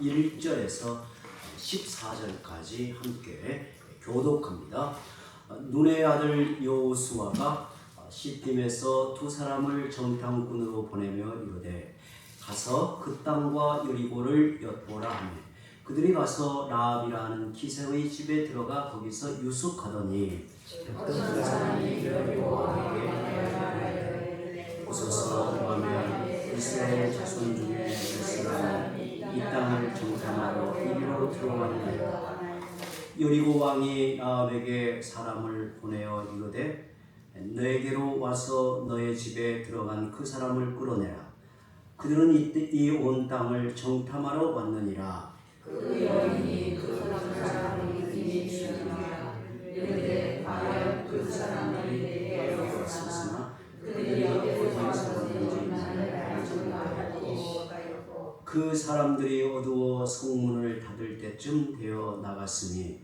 1절에서 14절까지 함께 교독합니다. 눈의 아들 여호수아가 시딤에서 두 사람을 정탐꾼으로 보내며 이르되 가서 그 땅과 여리고를 엿보라 하며 그들이 가서 라합이라는 기생의 집에 들어가 거기서 유숙하더니 그 사람이 여리고에게 오소서 하며 이스라엘 자손 중에 몇 사람이 이 땅을 정탐하러 이리로 들어왔나이다. 여리고 왕이 라합에게 사람을 보내어 이르되 너에게로 와서 너의 집에 들어간 그 사람을 끌어내라. 그들은 이 온 땅을 정탐하러 왔느니라. 그 여인이 그 사람을 이미 죽이라. 이르되 과연 그 사람들이 내게 왔으나 그들이 어디서 왔는지 나는 알지 못하고 그 사람들이 어두워 성문을 닫을 때쯤 되어 나갔으니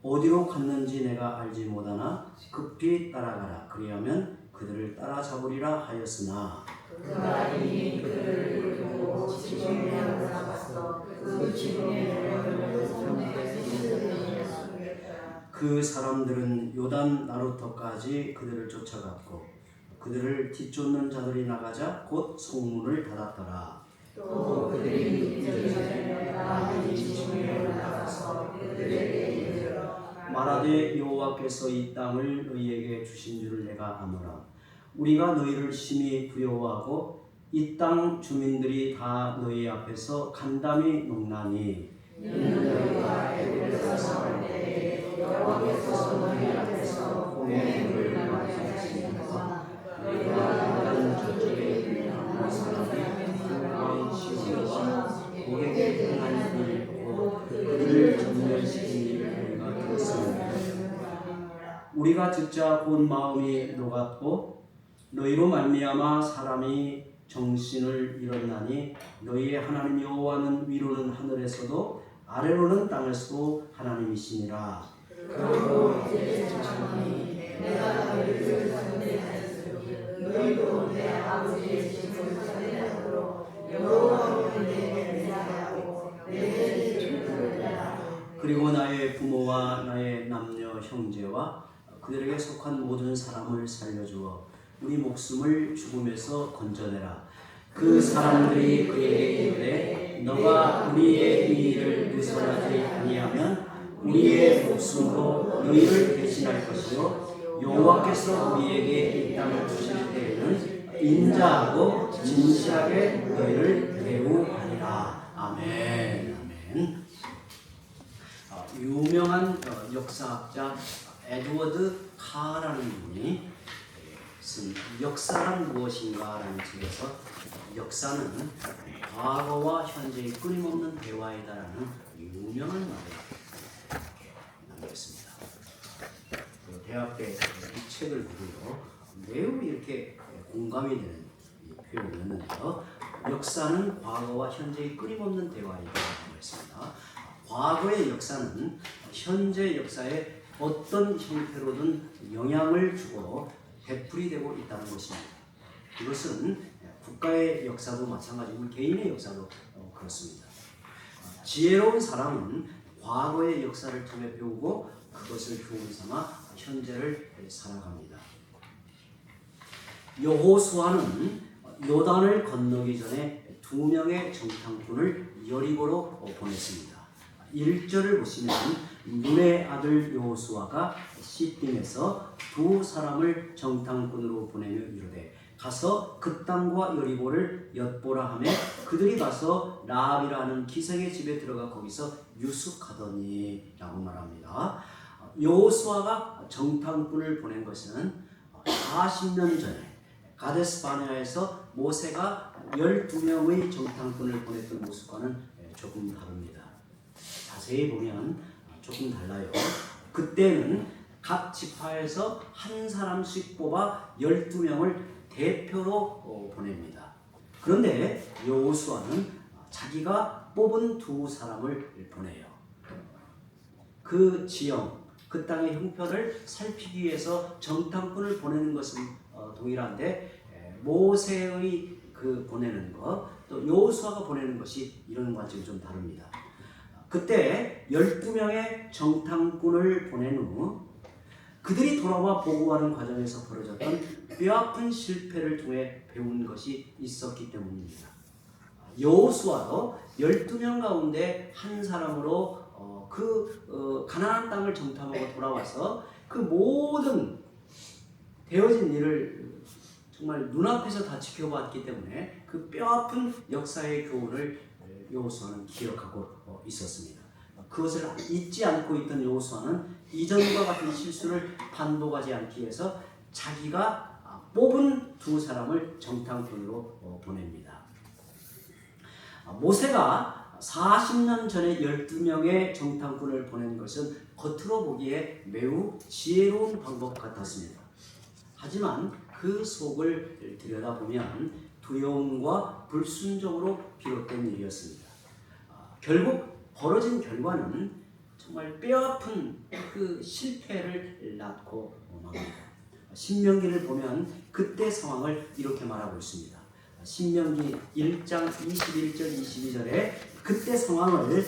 어디로 갔는지 내가 알지 못하나 급히 따라가라. 그리하면 그들을 따라잡으리라 하였으나 그 아인이 그를 이끌고 지붕에 올라갔어. 그 지붕에 내려오는 손에 손을 숨겼다. 그 사람들은 요단 나루터까지 그들을 쫓아갔고 그들을 뒤쫓는 자들이 나가자 곧 성문을 닫았더라. 또 그들이 이전에 라합이 지붕에 올라가서 그들에게 이르러 말하되 여호와께서 이 땅을 너희에게 주신 줄을 내가 아노라. 우리가 너희를 심히 부여워하고 이 땅 주민들이 다 너희 앞에서 간담이 농나니 이는 너희가 애굽에서 나올 때에 여호와께서 너희 앞에서 공의 물을 마게 하시니까 너희가 다른 저쪽에 있는 아모스의 불과의 시온과 고객의 등한 일을 보고 그들을 전멸시킨 일을 우리가 들었습니다. 우리가 듣자 곧 마음이 녹았고 너희로 말미암아 사람이 정신을 잃었나니 너희의 하나님 여호와는 위로는 하늘에서도 아래로는 땅에서도 하나님이시니라. 그러고 이제 자손이 내가 너희를 상대하였으니 너희도 내 아버지의 집을 상대하도록 여호와를 내게 대하고 내게 집을 상대하라. 그리고 나의 부모와 나의 남녀 형제와 그들에게 속한 모든 사람을 살려주어 우리 목숨을 죽음에서 건져내라. 그 사람들이 그에게 이르되 너가 우리의 이 일을 누설하지 아니하면 우리의 목숨으로 너희를 대신할 것이요 여호와께서 우리에게 이 땅을 주실 때에는 인자하고 진실하게 너희를 대우하리라. 아멘. 아멘. 유명한 역사학자 에드워드 카라는 분이 쓴 역사란 무엇인가 라는 책에서 역사는 과거와 현재의 끊임없는 대화이다라는 유명한 말을 남겼습니다. 대학 때 이 책을 보고요 매우 이렇게 공감이 되는 표현이었는데요. 역사는 과거와 현재의 끊임없는 대화이다라고 했습니다. 과거의 역사는 현재 역사에 어떤 형태로든 영향을 주고 되풀이되고 있다는 것입니다. 이것은 국가의 역사도 마찬가지고 개인의 역사도 그렇습니다. 지혜로운 사람은 과거의 역사를 통해 배우고 그것을 교훈 삼아 현재를 살아갑니다. 여호수아는 요단을 건너기 전에 두 명의 정탐꾼을 여리고로 보냈습니다. 1절을 보시면 눈의 아들 여호수아가 시딤에서 두 사람을 정탐꾼으로 보내며 이르되 가서 그 땅과 여리고를 엿보라 하며 그들이 가서 라합이라는 기생의 집에 들어가 거기서 유숙하더니 라고 말합니다. 여호수아가 정탐꾼을 보낸 것은 40년 전에 가데스 바네아에서 모세가 12명의 정탐꾼을 보냈던 모습과는 조금 다릅니다. 자세히 보면 조금 달라요. 그때는 각 지파에서 한 사람씩 뽑아 12명을 대표로 보냅니다. 그런데 여호수아는 자기가 뽑은 두 사람을 보내요. 그 지형, 그 땅의 형편을 살피기 위해서 정탐꾼을 보내는 것은 동일한데 모세의 그 보내는 것, 또 여호수아가 보내는 것이 이런 관점이 좀 다릅니다. 그때 12명의 정탐꾼을 보낸 후 그들이 돌아와 보고하는 과정에서 벌어졌던 뼈아픈 실패를 통해 배운 것이 있었기 때문입니다. 여호수아도 12명 가운데 한 사람으로 가나안 땅을 정탐하고 돌아와서 그 모든 되어진 일을 정말 눈앞에서 다 지켜봤기 때문에 그 뼈아픈 역사의 교훈을 여호수아는 기억하고 있었습니다. 그것을 잊지 않고 있던 여호수아는 이전과 같은 실수를 반복하지 않기 위해서 자기가 뽑은 두 사람을 정탐꾼으로 보냅니다. 모세가 40년 전에 12명의 정탐꾼을 보낸 것은 겉으로 보기에 매우 지혜로운 방법 같았습니다. 하지만 그 속을 들여다보면 두려움과 불순종으로 비롯된 일이었습니다. 결국 벌어진 결과는 정말 뼈아픈 그 실패를 낳고 맙니다. 신명기를 보면 그때 상황을 이렇게 말하고 있습니다. 신명기 1장 21절 22절에 그때 상황을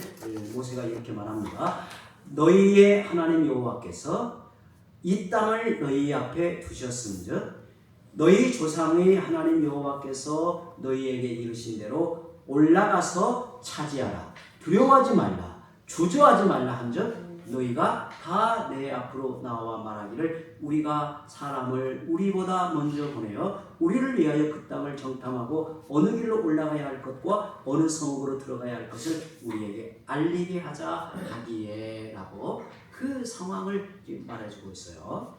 모세가 이렇게 말합니다. 너희의 하나님 여호와께서 이 땅을 너희 앞에 두셨은즉 너희 조상의 하나님 여호와께서 너희에게 이르신 대로 올라가서 차지하라. 두려워하지 말라. 주저하지 말라 한즉 너희가 다 내 앞으로 나와 말하기를 우리가 사람을 우리보다 먼저 보내어 우리를 위하여 그 땅을 정탐하고 어느 길로 올라가야 할 것과 어느 성읍으로 들어가야 할 것을 우리에게 알리게 하자 하기에 라고 그 상황을 말해주고 있어요.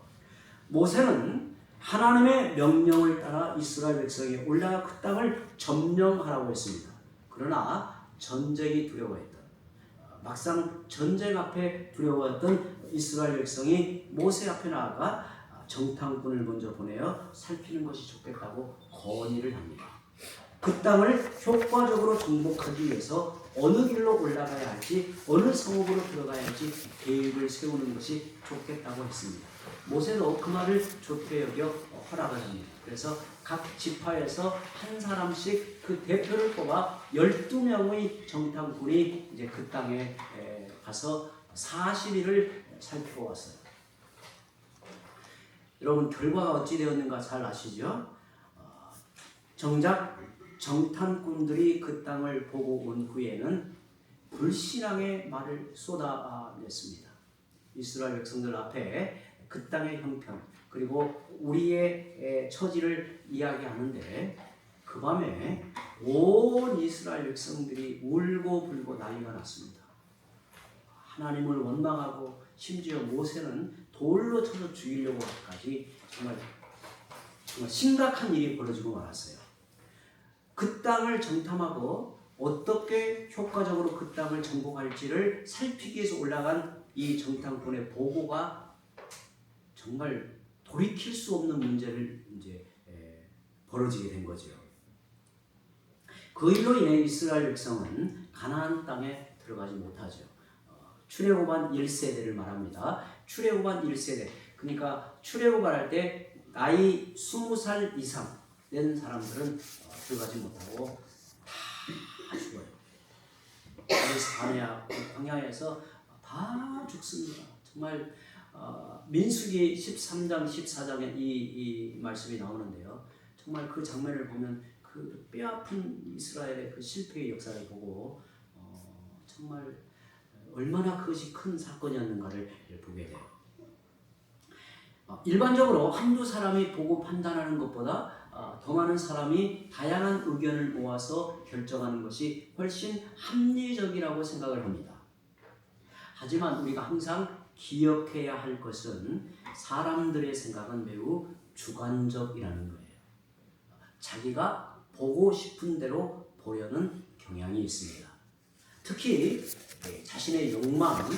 모세는 하나님의 명령을 따라 이스라엘 백성이 올라가 그 땅을 점령하라고 했습니다. 그러나 전쟁이 두려워했던, 막상 전쟁 앞에 두려워했던 이스라엘 백성이 모세 앞에 나아가 정탐꾼을 먼저 보내어 살피는 것이 좋겠다고 건의를 합니다. 그 땅을 효과적으로 정복하기 위해서 어느 길로 올라가야 할지, 어느 성읍으로 들어가야 할지 계획을 세우는 것이 좋겠다고 했습니다. 모세도 그 말을 좋게 여겨 허락을 합니다. 그래서 각 지파에서 한 사람씩 그 대표를 뽑아 12명의 정탐꾼이 이제 그 땅에 가서 40일을 살펴왔어요. 여러분 결과가 어찌 되었는가 잘 아시죠? 정작 정탐꾼들이 그 땅을 보고 온 후에는 불신앙의 말을 쏟아냈습니다. 이스라엘 백성들 앞에 그 땅의 형편 그리고 우리의 처지를 이야기하는데 그 밤에 온 이스라엘 백성들이 울고 불고 난리가 났습니다. 하나님을 원망하고 심지어 모세는 돌로 쳐서 죽이려고 하기까지 정말 심각한 일이 벌어지고 말았어요. 그 땅을 정탐하고 어떻게 효과적으로 그 땅을 정복할지를 살피기 위해서 올라간 이 정탐꾼의 보고가 정말 돌이킬 수 없는 문제를 이제 벌어지게 된 거죠. 그 일로 인해 이스라엘 백성은 가나안 땅에 들어가지 못하죠. 출애굽한 1세대를 말합니다. 출애굽한 1세대. 그러니까 출애굽할 때 나이 20살 이상 된 사람들은 들어가지 못하고 다 죽어요. 광야에서 다 죽습니다. 정말 민수기 13장 14장에 이 말씀이 나오는데요. 정말 그 장면을 보면 그 뼈아픈 이스라엘의 그 실패의 역사를 보고 정말 얼마나 그것이 큰 사건이었는가를 보게 돼요. 일반적으로 한두 사람이 보고 판단하는 것보다 더 많은 사람이 다양한 의견을 모아서 결정하는 것이 훨씬 합리적이라고 생각을 합니다. 하지만 우리가 항상 기억해야 할 것은 사람들의 생각은 매우 주관적이라는 거예요. 자기가 보고 싶은 대로 보려는 경향이 있습니다. 특히 자신의 욕망,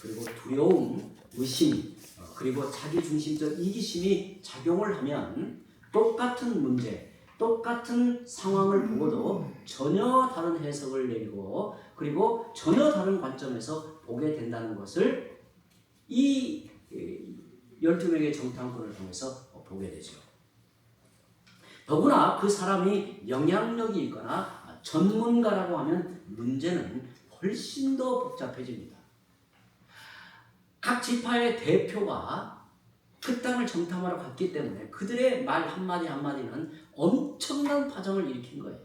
그리고 두려움, 의심, 그리고 자기중심적 이기심이 작용을 하면 똑같은 문제, 똑같은 상황을 보고도 전혀 다른 해석을 내리고 그리고 전혀 다른 관점에서 보게 된다는 것을 이 12명의 정탐꾼을 통해서 보게 되죠. 더구나 그 사람이 영향력이 있거나 전문가라고 하면 문제는 훨씬 더 복잡해집니다. 각 지파의 대표가 그 땅을 정탐하러 갔기 때문에 그들의 말 한마디 한마디는 엄청난 파장을 일으킨 거예요.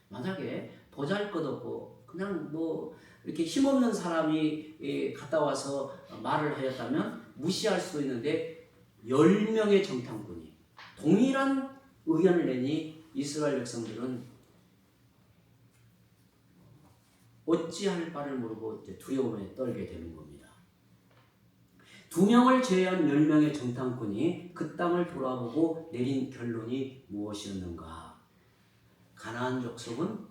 만약에 보잘것없고 그냥 뭐 이렇게 힘없는 사람이 갔다 와서 말을 하였다면 무시할 수도 있는데 10명의 정탐꾼이 동일한 의견을 내니 이스라엘 백성들은 어찌할 바를 모르고 이제 두려움에 떨게 되는 겁니다. 2명을 제외한 10명의 정탐꾼이 그 땅을 돌아보고 내린 결론이 무엇이었는가? 가나안 족속은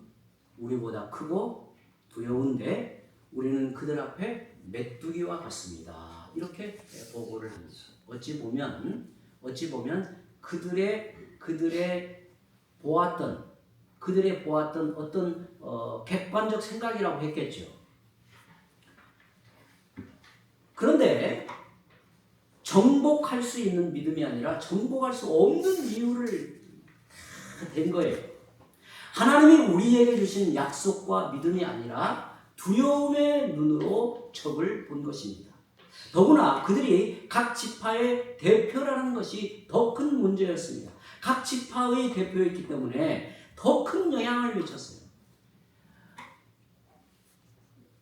우리보다 크고 두려운데 우리는 그들 앞에 메뚜기와 같습니다. 이렇게 보고를 합니다. 어찌 보면 그들의 보았던 어떤 객관적 생각이라고 했겠죠. 그런데 정복할 수 있는 믿음이 아니라 정복할 수 없는 이유를 된 거예요. 하나님이 우리에게 주신 약속과 믿음이 아니라 두려움의 눈으로 적을 본 것입니다. 더구나 그들이 각 지파의 대표라는 것이 더 큰 문제였습니다. 각 지파의 대표였기 때문에 더 큰 영향을 미쳤어요.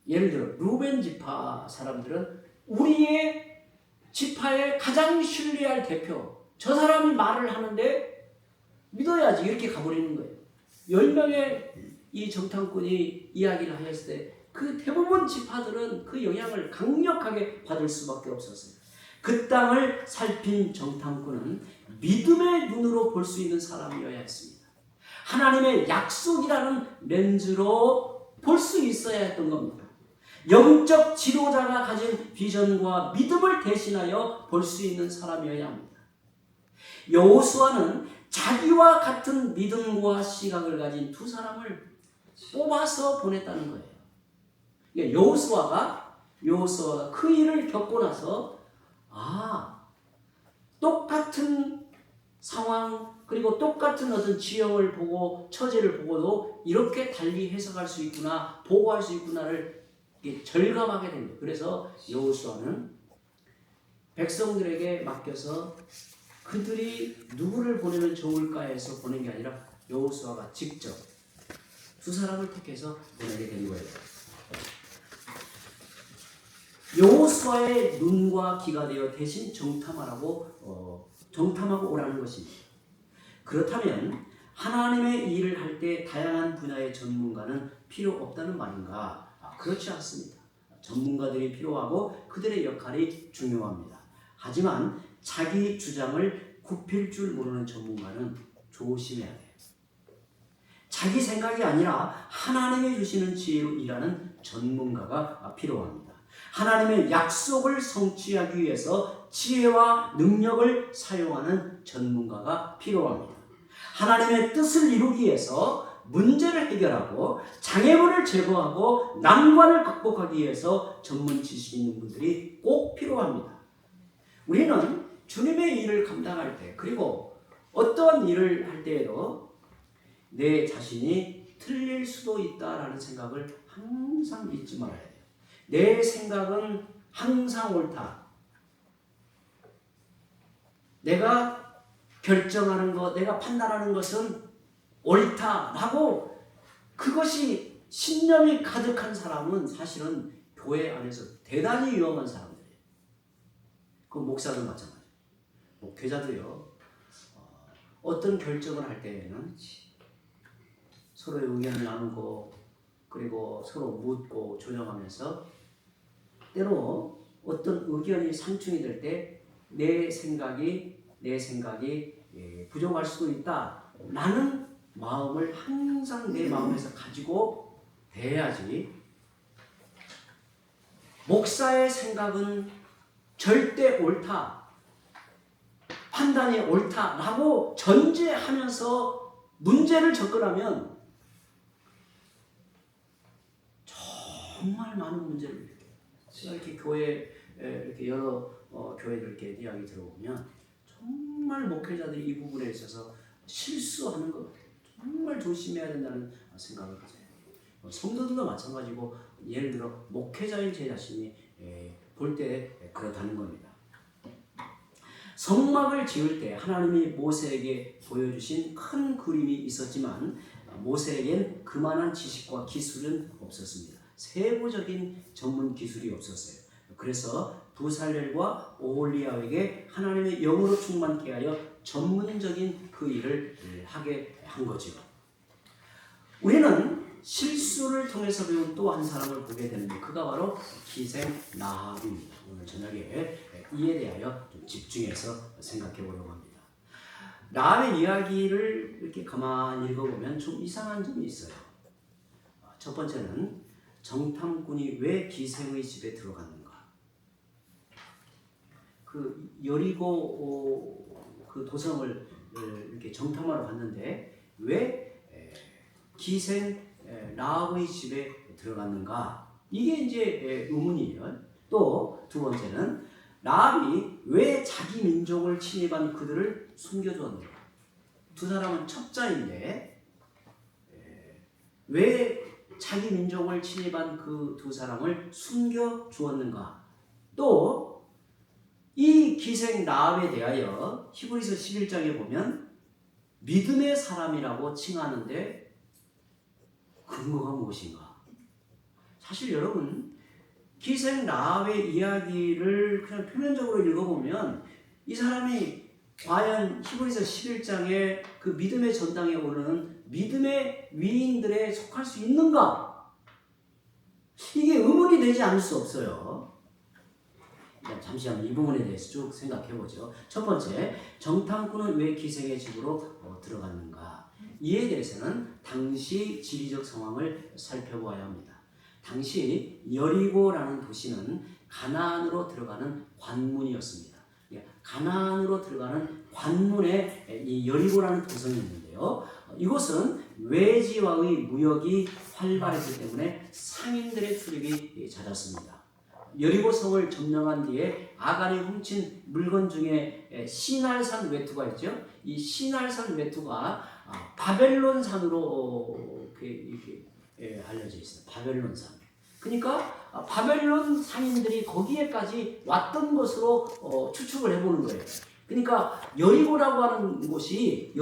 예를 들어 루벤 지파 사람들은 우리의 지파의 가장 신뢰할 대표, 저 사람이 말을 하는데 믿어야지 이렇게 가버리는 거예요. 10명의 이 정탐꾼이 이야기를 하였을 때 그 대부분 지파들은 그 영향을 강력하게 받을 수밖에 없었어요. 그 땅을 살핀 정탐꾼은 믿음의 눈으로 볼 수 있는 사람이어야 했습니다. 하나님의 약속이라는 렌즈로 볼 수 있어야 했던 겁니다. 영적 지도자가 가진 비전과 믿음을 대신하여 볼 수 있는 사람이어야 합니다. 여호수아는 자기와 같은 믿음과 시각을 가진 두 사람을 뽑아서 보냈다는 거예요. 여호수아가 그 일을 겪고 나서 똑같은 상황 그리고 똑같은 어떤 지형을 보고 처지를 보고도 이렇게 달리 해석할 수 있구나, 보고할 수 있구나를 절감하게 된 거예요. 그래서 여호수아는 백성들에게 맡겨서 그들이 누구를 보내면 좋을까 해서 보낸 게 아니라 여호수아가 직접 두 사람을 택해서 보내게 된 거예요. 여호수아의 눈과 귀가 되어 대신 정탐하고 오라는 것입니다. 그렇다면 하나님의 일을 할 때 다양한 분야의 전문가는 필요 없다는 말인가? 그렇지 않습니다. 전문가들이 필요하고 그들의 역할이 중요합니다. 하지만 자기 주장을 굽힐 줄 모르는 전문가는 조심해야 돼요. 자기 생각이 아니라 하나님이 주시는 지혜로 일하는 전문가가 필요합니다. 하나님의 약속을 성취하기 위해서 지혜와 능력을 사용하는 전문가가 필요합니다. 하나님의 뜻을 이루기 위해서 문제를 해결하고 장애물을 제거하고 난관을 극복하기 위해서 전문 지식이 있는 분들이 꼭 필요합니다. 우리는 주님의 일을 감당할 때 그리고 어떠한 일을 할 때에도 내 자신이 틀릴 수도 있다라는 생각을 항상 잊지 말아야 돼요. 내 생각은 항상 옳다. 내가 결정하는 것, 내가 판단하는 것은 옳다라고 그것이 신념이 가득한 사람은 사실은 교회 안에서 대단히 위험한 사람들이에요. 그 목사도 마찬가지예요. 목회자도요. 어떤 결정을 할 때에는 서로의 의견을 나누고 그리고 서로 묻고 조정하면서 때로 어떤 의견이 상충이 될 때 내 생각이 부족할 수도 있다. 라는 마음을 항상 내 마음에서 가지고 대해야지. 목사의 생각은 절대 옳다. 판단이 옳다라고 전제하면서 문제를 접근하면 정말 많은 문제를 일으켜요. 이렇게 교회 이렇게 여러 교회들 이렇게 이야기 들어보면 정말 목회자들이 이 부분에 있어서 실수하는 것 같아요. 정말 조심해야 된다는 생각을 가져요. 성도들도 마찬가지고 예를 들어 목회자인 제 자신이 볼 때 그렇다는 겁니다. 성막을 지을 때 하나님이 모세에게 보여주신 큰 그림이 있었지만 모세에겐 그만한 지식과 기술은 없었습니다. 세부적인 전문 기술이 없었어요. 그래서 부살렐과 오홀리압에게 하나님의 영으로 충만케 하여 전문적인 그 일을 하게 한 거죠. 우리는 실수를 통해서 배운 또 한 사람을 보게 되는데 그가 바로 기생 라합입니다. 오늘 저녁에 이에 대하여 좀 집중해서 생각해 보려고 합니다. 라합의 이야기를 이렇게 가만히 읽어보면 좀 이상한 점이 있어요. 첫 번째는 정탐꾼이 왜 기생의 집에 들어갔는가? 그 여리고 그 도성을 이렇게 정탐하러 갔는데 왜 기생 라합의 집에 들어갔는가? 이게 이제 의문이에요. 또 두 번째는 라합이 왜 자기 민족을 침입한 그들을 숨겨주었는가? 두 사람은 첩자인데 왜 자기 민족을 침입한 그 두 사람을 숨겨주었는가? 또 이 기생 라합에 대하여 히브리서 11장에 보면 믿음의 사람이라고 칭하는데 근거가 무엇인가? 사실 여러분 기생 라합의 이야기를 그냥 표면적으로 읽어보면 이 사람이 과연 히브리서 11장에 그 믿음의 전당에 오르는 믿음의 위인들에 속할 수 있는가? 이게 의문이 되지 않을 수 없어요. 잠시 한번 이 부분에 대해서 쭉 생각해 보죠. 첫 번째, 정탐꾼은 왜 기생의 집으로 들어갔는가? 이에 대해서는 당시 지리적 상황을 살펴보아야 합니다. 당시 여리고라는 도시는 가나안으로 들어가는 관문이었습니다. 가나안으로 들어가는 관문에 이 여리고라는 도성이 있는데요. 이곳은 외지와의 무역이 활발했기 때문에 상인들의 출입이 잦았습니다. 여리고성을 점령한 뒤에 아간이 훔친 물건 중에 시날산 외투가 있죠. 이 시날산 외투가 바벨론산으로 이렇게 알려져 있어요. 바벨론산. 그러니까 바벨론 상인들이 거기에까지 왔던 것으로 추측을 해보는 거예요. 그러니까 여리고라고 하는 곳이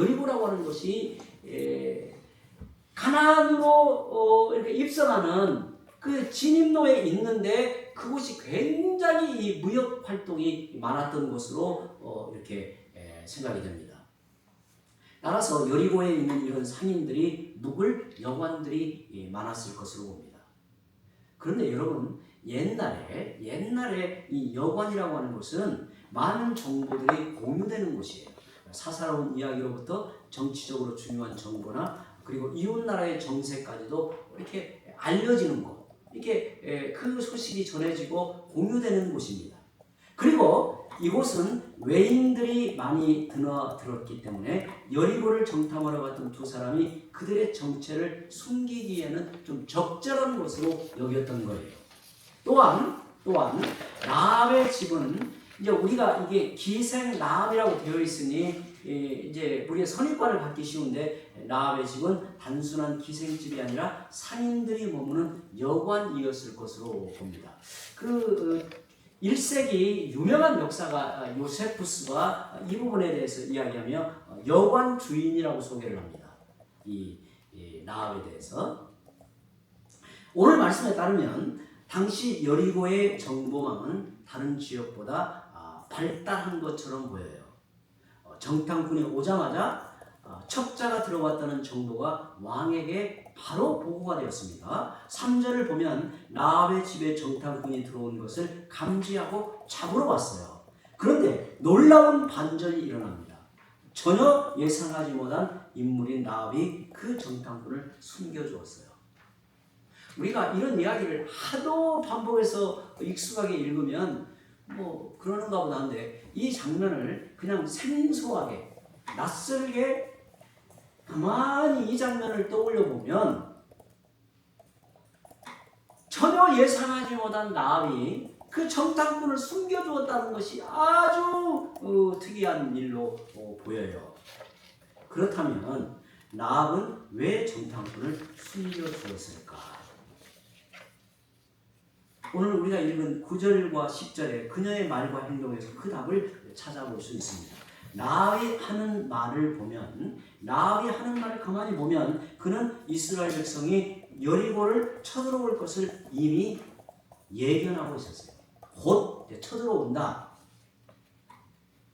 가나안으로 이렇게 입성하는 그 진입로에 있는데 그곳이 굉장히 이 무역 활동이 많았던 곳으로 이렇게 생각이 됩니다. 따라서 여리고에 있는 이런 상인들이 묵을 여관들이 많았을 것으로 봅니다. 그런데 여러분 옛날에 이 여관이라고 하는 곳은 많은 정보들이 공유되는 곳이에요. 사사로운 이야기로부터 정치적으로 중요한 정보나 그리고 이웃나라의 정세까지도 이렇게 알려지는 곳, 이렇게 그 소식이 전해지고 공유되는 곳입니다. 그리고 이곳은 외인들이 많이 드나들었기 때문에 여리고를 정탐하러 갔던 두 사람이 그들의 정체를 숨기기에는 좀 적절한 곳으로 여겼던 거예요. 또한 라합의 집은 이제 우리가 이게 기생 라합이라고 되어 있으니 이제 우리가 선입관을 갖기 쉬운데 라합의 집은 단순한 기생집이 아니라 상인들이 머무는 여관이었을 것으로 봅니다. 1세기 유명한 역사가 요세푸스가 이 부분에 대해서 이야기하며 여관 주인이라고 소개를 합니다. 이 라합에 대해서. 오늘 말씀에 따르면 당시 여리고의 정보망은 다른 지역보다 발달한 것처럼 보여요. 정탐꾼이 오자마자 첩자가 들어왔다는 정보가 왕에게 바로 보고가 되었습니다. 3절을 보면 라합의 집에 정탐꾼이 들어온 것을 감지하고 잡으러 왔어요. 그런데 놀라운 반전이 일어납니다. 전혀 예상하지 못한 인물인 라합이 그 정탐꾼을 숨겨주었어요. 우리가 이런 이야기를 하도 반복해서 익숙하게 읽으면 뭐 그러는가 보다 한데 이 장면을 그냥 생소하게 낯설게 가만히 이 장면을 떠올려 보면 전혀 예상하지 못한 라합이 그 정탐꾼을 숨겨주었다는 것이 아주 특이한 일로 보여요. 그렇다면 라합은 왜 정탐꾼을 숨겨주었을까? 오늘 우리가 읽은 9절과 10절에 그녀의 말과 행동에서 그 답을 찾아볼 수 있습니다. 라합이 하는 말을 보면, 라합이 하는 말을 가만히 보면 그는 이스라엘 백성이 여리고를 쳐들어올 것을 이미 예견하고 있었어요. 곧 쳐들어온다.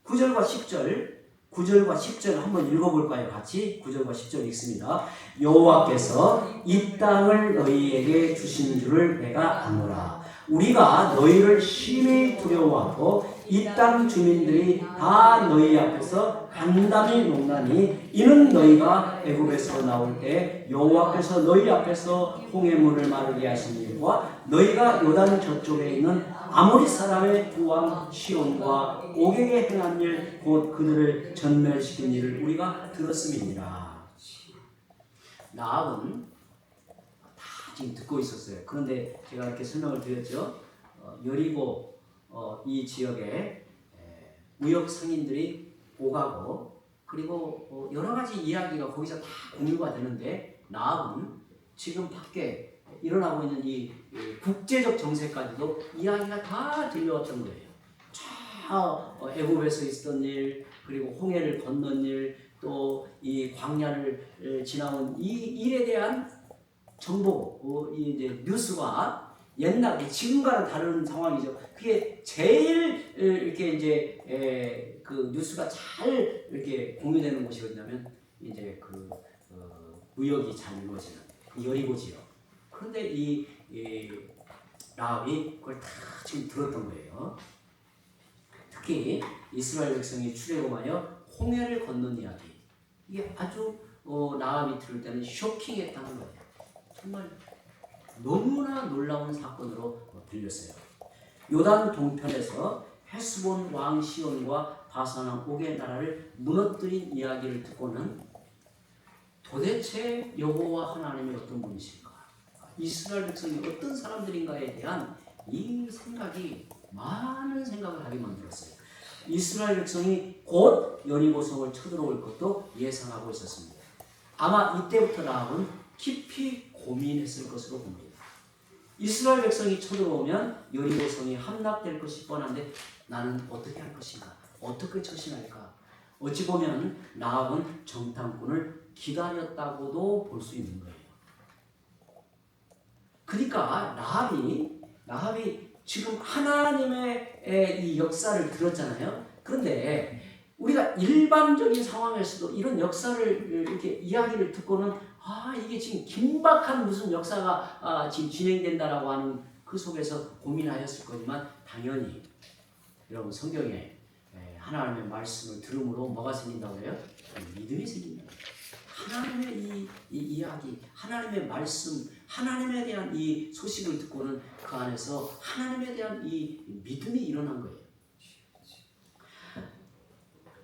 9절과 10절 한번 읽어볼까요? 같이 9절과 10절 읽습니다. 여호와께서 이 땅을 너희에게 주신 줄을 내가 아노라. 우리가 너희를 심히 두려워하고 이 땅 주민들이 다 너희 앞에서 간담이 녹나니 이는 너희가 애굽에서 나올 때 여호와께서 너희 앞에서 홍해물을 마르게 하신 일과 너희가 요단 저쪽에 있는 아모리 사람의 두 왕 시온과 오게게 행한 일 곧 그들을 전멸시킨 일을 우리가 들었음이니라. 라합은 다 지금 듣고 있었어요. 그런데 제가 이렇게 설명을 드렸죠. 여리고 이 지역에 무역 상인들이 오가고 그리고 여러 가지 이야기가 거기서 다 공유가 되는데 라합은 지금 밖에 일어나고 있는 이 국제적 정세까지도 이야기가 다 들려왔던 거예요. 애굽에서 있었던 일, 그리고 홍해를 건넌 일, 또 이 광야를 지나온 이 일에 대한 정보, 이제 뉴스가 옛날 지금과는 다른 상황이죠. 그게 제일 이렇게 이제 그 뉴스가 잘 이렇게 공유되는 곳이 어디냐면 이제 그 무역이 잘 이루어지는 여리고 지역. 그런데 이 라합이 그걸 다 지금 들었던 거예요. 특히 이스라엘 백성이 출애굽하여 홍해를 건넌 이야기. 이게 아주 라합이 들을 때는 쇼킹했다는 거예요. 정말 너무나 놀라운 사건으로 들렸어요. 요단 동편에서 헤스본 왕 시온과 바산 왕 옥의 나라를 무너뜨린 이야기를 듣고는 도대체 여호와 하나님이 어떤 분이실까? 이스라엘 백성이 어떤 사람들인가에 대한 이 생각이 많은 생각을 하게 만들었어요. 이스라엘 백성이 곧 여리고성을 쳐들어올 것도 예상하고 있었습니다. 아마 이때부터 라합은 깊이 고민했을 것으로 봅니다. 이스라엘 백성이 쳐들어오면 여리고성이 함락될 것이 뻔한데 나는 어떻게 할 것인가? 어떻게 처신할까? 어찌 보면 라합은 정탐꾼을 기다렸다고도 볼 수 있는 거예요. 그러니까 라합이 지금 하나님의 이 역사를 들었잖아요. 그런데 우리가 일반적인 상황에서도 이런 역사를 이렇게 이야기를 듣고는 이게 지금 긴박한 무슨 역사가 지금 진행된다라고 하는 그 속에서 고민하였을 거지만 당연히 여러분 성경에 하나님의 말씀을 들음으로 뭐가 생긴다고 해요? 믿음이 생긴다. 하나님의 이 이야기, 하나님의 말씀, 하나님에 대한 이 소식을 듣고는 그 안에서 하나님에 대한 이 믿음이 일어난 거예요.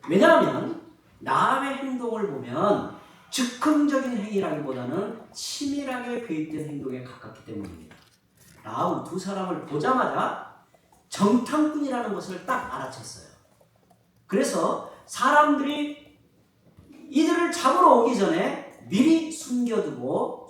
왜냐하면 라합의 행동을 보면 즉흥적인 행위라기보다는 치밀하게 개입된 행동에 가깝기 때문입니다. 라합은 두 사람을 보자마자 정탐꾼이라는 것을 딱 알아챘어요. 그래서 사람들이 이들을 잡으러 오기 전에 미리 숨겨주고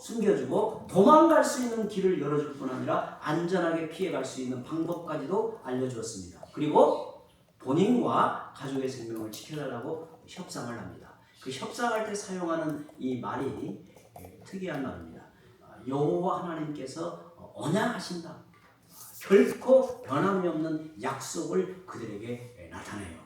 도망갈 수 있는 길을 열어줄 뿐 아니라 안전하게 피해갈 수 있는 방법까지도 알려주었습니다. 그리고 본인과 가족의 생명을 지켜달라고 협상을 합니다. 그 협상할 때 사용하는 이 말이 특이한 말입니다. 여호와 하나님께서 언약하신다. 결코 변함이 없는 약속을 그들에게 나타내요.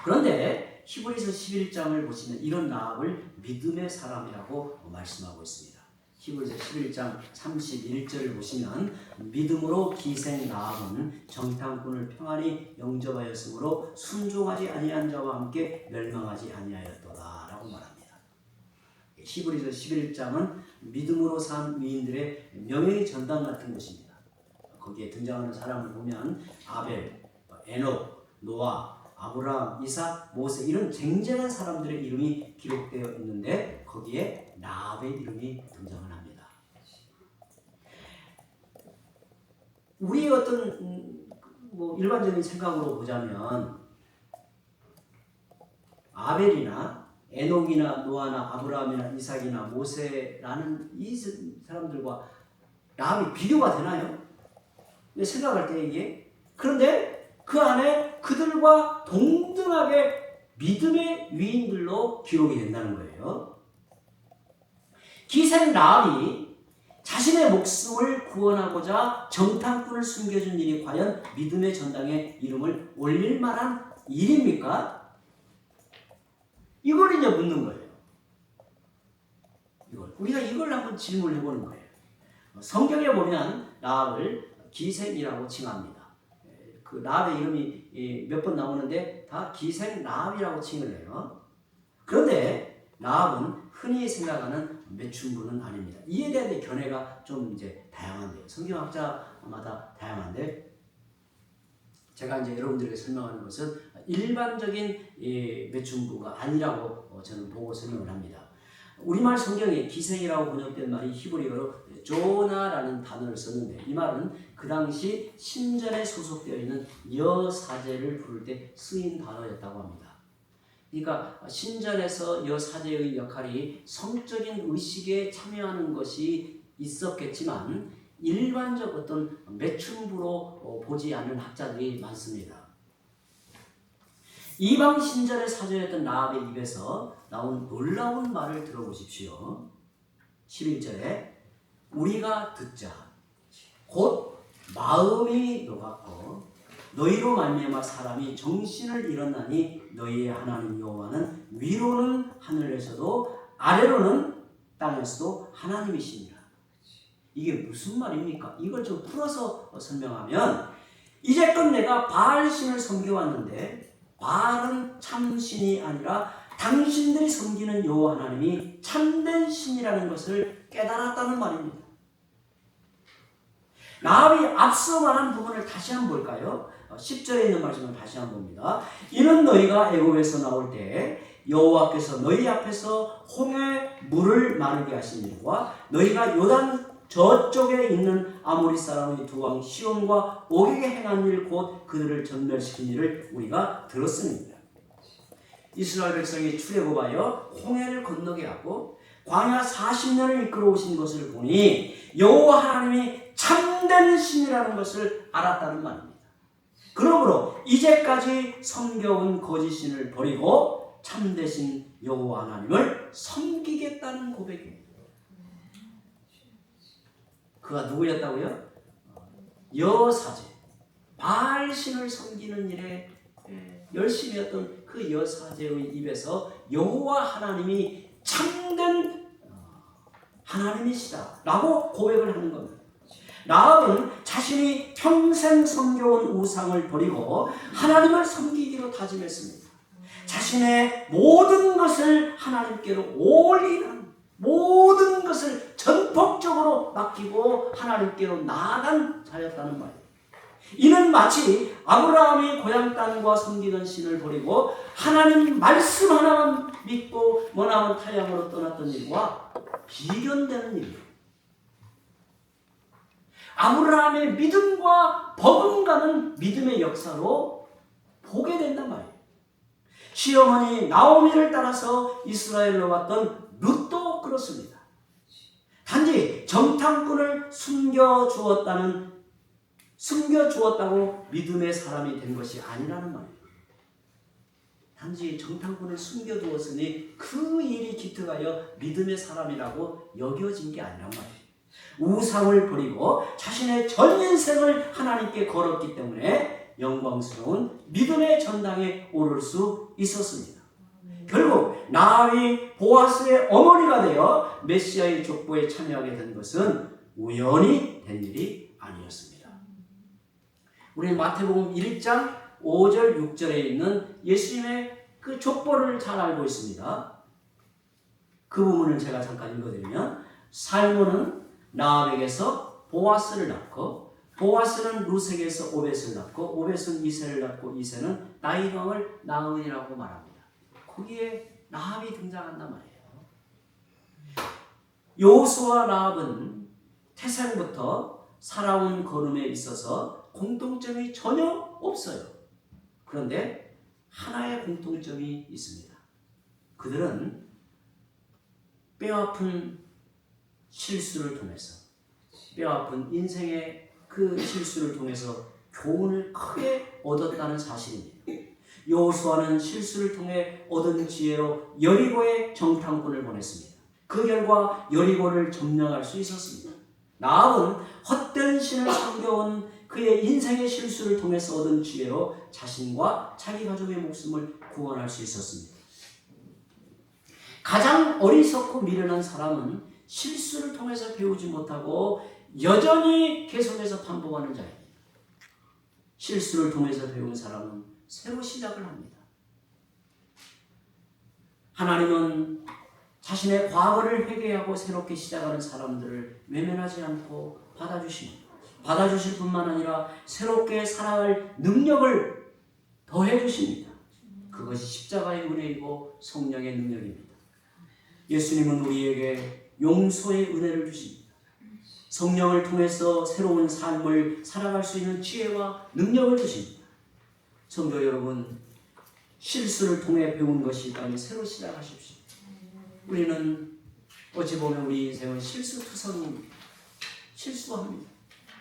그런데 히브리서 11장을 보시면 이런 라합을 믿음의 사람이라고 말씀하고 있습니다. 히브리서 11장 31절을 보시면 믿음으로 기생 라합은 정탐꾼을 평안히 영접하였으므로 순종하지 아니한 자와 함께 멸망하지 아니하였도다 라고 말합니다. 히브리서 11장은 믿음으로 산 위인들의 명예의 전당 같은 것입니다. 거기에 등장하는 사람을 보면 아벨, 에녹, 노아, 아브라함, 이삭, 모세 이런 쟁쟁한 사람들의 이름이 기록되어 있는데 거기에 라합의 이름이 등장을 합니다. 우리의 어떤 일반적인 생각으로 보자면 아벨이나 에녹이나 노아나 아브라함이나 이삭이나 모세라는 이 사람들과 라합이 비교가 되나요? 생각할 때 이게. 그런데 그 안에 그들과 동등하게 믿음의 위인들로 기록이 된다는 거예요. 기생 라합이 자신의 목숨을 구원하고자 정탐꾼을 숨겨준 일이 과연 믿음의 전당에 이름을 올릴 만한 일입니까? 이걸 이제 묻는 거예요. 우리가 이걸 한번 질문해 보는 거예요. 성경에 보면 라합을 기생이라고 칭합니다. 그 라합의 이름이 몇 번 나오는데 다 기생 라합이라고 칭을 해요. 그런데 라합은 흔히 생각하는 매춘부는 아닙니다. 이에 대한 견해가 좀 이제 다양한데요. 성경학자마다 다양한데 제가 이제 여러분들에게 설명하는 것은 일반적인 매춘부가 아니라고 저는 보고 설명을 합니다. 우리말 성경에 기생이라고 번역된 말이 히브리어로 조나라는 단어를 썼는데 이 말은 그 당시 신전에 소속되어 있는 여사제를 부를 때 쓰인 단어였다고 합니다. 그러니까 신전에서 여사제의 역할이 성적인 의식에 참여하는 것이 있었겠지만 일반적 어떤 매춘부로 보지 않는 학자들이 많습니다. 이방 신전의 사제였던 라합의 입에서 나온 놀라운 말을 들어보십시오. 11절에 우리가 듣자 곧 마음이 녹았고 너희로 말미암아 사람이 정신을 잃었나니 너희의 하나님 여호와는 위로는 하늘에서도 아래로는 땅에서도 하나님이시니라. 이게 무슨 말입니까? 이걸 좀 풀어서 설명하면 이제껏 내가 바알신을 섬겨왔는데 바알은 참신이 아니라 당신들이 섬기는 여호와 하나님이 참된 신이라는 것을 깨달았다는 말입니다. 라합이 앞서 말한 부분을 다시 한번 볼까요? 10절에 있는 말씀을 다시 한번 봅니다. 이는 너희가 애굽에서 나올 때 여호와께서 너희 앞에서 홍해 물을 마르게 하신 일과 너희가 요단 저쪽에 있는 아모리 사람의 두 왕 시온과 오게게 행한 일 곧 그들을 전멸시킨 일을 우리가 들었습니다. 이스라엘 백성이 출애굽하여 홍해를 건너게 하고 광야 40년을 이끌어 오신 것을 보니 여호와 하나님이 참된 신이라는 것을 알았다는 말입니다. 그러므로 이제까지 섬겨온 거짓신을 버리고 참되신 여호와 하나님을 섬기겠다는 고백입니다. 그가 누구였다고요? 여사제, 바알신을 섬기는 일에 열심히 했던 그 여사제의 입에서 여호와 하나님이 참된 하나님이시다 라고 고백을 하는 겁니다. 라합은 자신이 평생 섬겨온 우상을 버리고 하나님을 섬기기로 다짐했습니다. 자신의 모든 것을 하나님께로 올인한, 모든 것을 전폭적으로 맡기고 하나님께로 나아간 자였다는 말이에요. 이는 마치 아브라함이 고향 땅과 섬기던 신을 버리고 하나님 말씀 하나만 믿고 머나먼 타향으로 떠났던 일과 비견되는 일이에요. 아브라함의 믿음과 버금가는 믿음의 역사로 보게 된단 말이에요. 시어머니 나오미를 따라서 이스라엘로 왔던 룻도 그렇습니다. 단지 정탐꾼을 숨겨주었다고 믿음의 사람이 된 것이 아니라는 말이에요. 단지 정탐꾼을 숨겨두었으니 그 일이 기특하여 믿음의 사람이라고 여겨진 게 아니란 말이에요. 우상을 버리고 자신의 전 인생을 하나님께 걸었기 때문에 영광스러운 믿음의 전당에 오를 수 있었습니다. 결국 라합이 보아스의 어머니가 되어 메시아의 족보에 참여하게 된 것은 우연히 된 일이 아니었습니다. 우리 마태복음 1장 5절 6절에 있는 예수님의 그 족보를 잘 알고 있습니다. 그 부분을 제가 잠깐 읽어드리면 살몬은 라합에게서 보아스를 낳고 보아스는 룻에게서 오벳을 낳고 오벳은 이새를 낳고 이새는 다윗 왕을 낳으니라고 말합니다. 거기에 라합이 등장한단 말이에요. 여호수아와 라합은 태생부터 살아온 걸음에 있어서 공통점이 전혀 없어요. 그런데 하나의 공통점이 있습니다. 그들은 뼈아픈 실수를 통해서, 뼈아픈 인생의 그 실수를 통해서 교훈을 크게 얻었다는 사실입니다. 여호수아는 실수를 통해 얻은 지혜로 여리고에 정탐꾼을 보냈습니다. 그 결과 여리고를 점령할 수 있었습니다. 나압은 헛된 신을 섬겨온 그의 인생의 실수를 통해서 얻은 지혜로 자신과 자기 가족의 목숨을 구원할 수 있었습니다. 가장 어리석고 미련한 사람은 실수를 통해서 배우지 못하고 여전히 계속해서 반복하는 자입니다. 실수를 통해서 배운 사람은 새로 시작을 합니다. 하나님은 자신의 과거를 회개하고 새롭게 시작하는 사람들을 외면하지 않고 받아주십니다. 받아주실 뿐만 아니라 새롭게 살아갈 능력을 더해주십니다. 그것이 십자가의 은혜이고 성령의 능력입니다. 예수님은 우리에게 용서의 은혜를 주십니다. 성령을 통해서 새로운 삶을 살아갈 수 있는 지혜와 능력을 주십니다. 성도 여러분, 실수를 통해 배운 것이 있다면 새로 시작하십시오. 우리는 어찌 보면 우리 인생은 실수투성입니다. 실수합니다.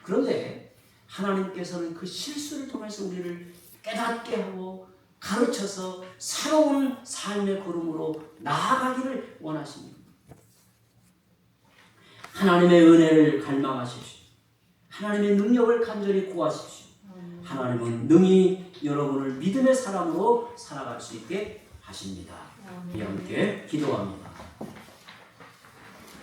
그런데 하나님께서는 그 실수를 통해서 우리를 깨닫게 하고 가르쳐서 새로운 삶의 걸음으로 나아가기를 원하십니다. 하나님의 은혜를 갈망하십시오. 하나님의 능력을 간절히 구하십시오. 하나님은 능히 여러분을 믿음의 사람으로 살아갈 수 있게 하십니다. 우리 함께 기도합니다.